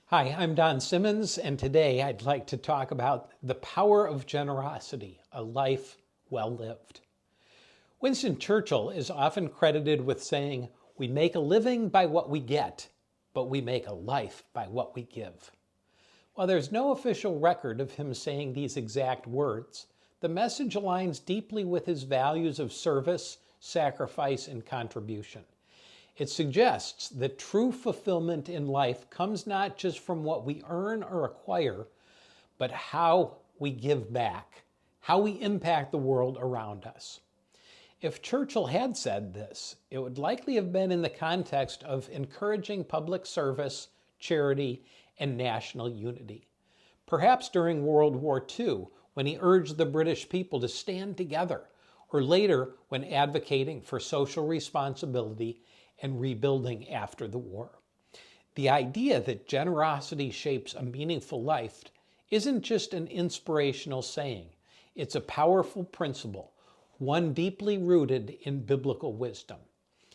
Hi, I'm Don Simmons, and today I'd like to talk about the power of generosity, a life well lived. Winston Churchill is often credited with saying, "We make a living by what we get, but we make a life by what we give." While there's no official record of him saying these exact words, the message aligns deeply with his values of service, sacrifice, and contribution. It suggests that true fulfillment in life comes not just from what we earn or acquire, but how we give back, how we impact the world around us. If Churchill had said this, it would likely have been in the context of encouraging public service, charity, and national unity. Perhaps during World War II, when he urged the British people to stand together, or later when advocating for social responsibility and rebuilding after the war. The idea that generosity shapes a meaningful life isn't just an inspirational saying, it's a powerful principle, one deeply rooted in biblical wisdom.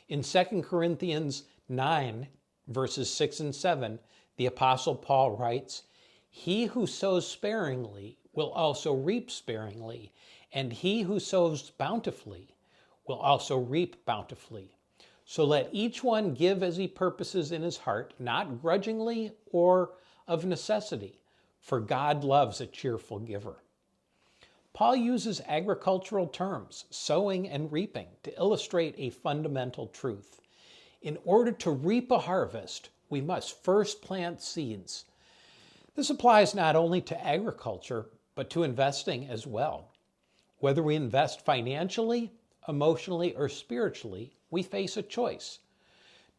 In 2 Corinthians 9, verses 6 and 7, the Apostle Paul writes, "He who sows sparingly will also reap sparingly, and he who sows bountifully will also reap bountifully. So let each one give as he purposes in his heart, not grudgingly or of necessity, for God loves a cheerful giver." Paul uses agricultural terms, sowing and reaping, to illustrate a fundamental truth. In order to reap a harvest, we must first plant seeds. This applies not only to agriculture, but to investing as well. Whether we invest financially, emotionally, or spiritually, we face a choice.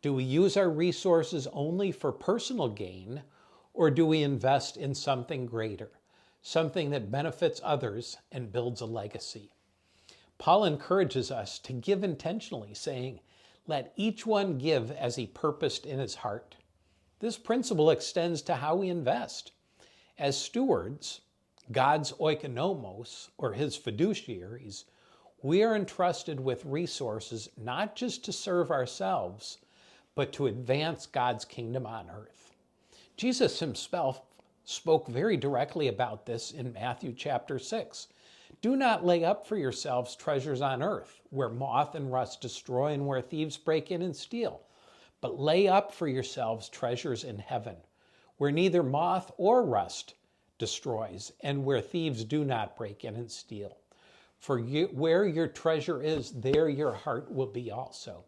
Do we use our resources only for personal gain, or do we invest in something greater, something that benefits others and builds a legacy? Paul encourages us to give intentionally, saying, "Let each one give as he purposed in his heart." This principle extends to how we invest. As stewards, God's oikonomos, or his fiduciaries, we are entrusted with resources not just to serve ourselves, but to advance God's kingdom on earth. Jesus himself spoke very directly about this in Matthew chapter 6. "Do not lay up for yourselves treasures on earth, where moth and rust destroy and where thieves break in and steal. But lay up for yourselves treasures in heaven, where neither moth or rust destroys and where thieves do not break in and steal. For where your treasure is, there your heart will be also."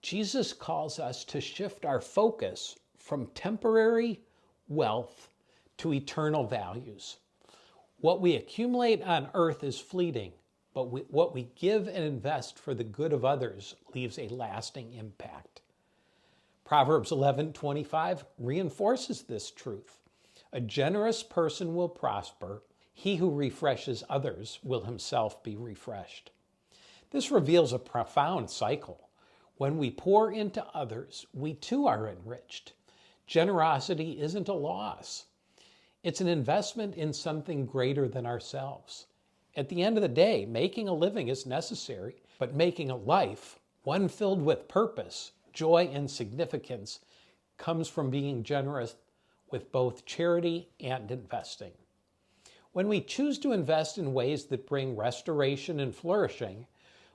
Jesus calls us to shift our focus from temporary wealth to eternal values. What we accumulate on earth is fleeting, but what we give and invest for the good of others leaves a lasting impact. Proverbs 11:25 reinforces this truth. "A generous person will prosper. He who refreshes others will himself be refreshed." This reveals a profound cycle. When we pour into others, we too are enriched. Generosity isn't a loss. It's an investment in something greater than ourselves. At the end of the day, making a living is necessary, but making a life, one filled with purpose, joy, and significance, comes from being generous with both charity and investing. When we choose to invest in ways that bring restoration and flourishing,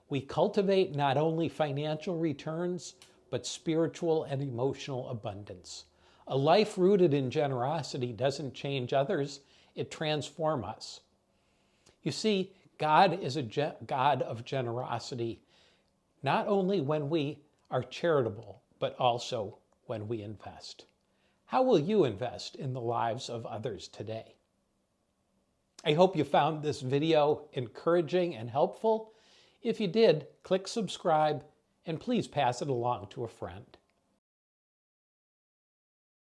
we cultivate not only financial returns, but spiritual and emotional abundance. A life rooted in generosity doesn't change others, it transforms us. You see, God is a God of generosity, not only when we are charitable, but also when we invest. How will you invest in the lives of others today? I hope you found this video encouraging and helpful. If you did, click subscribe and please pass it along to a friend.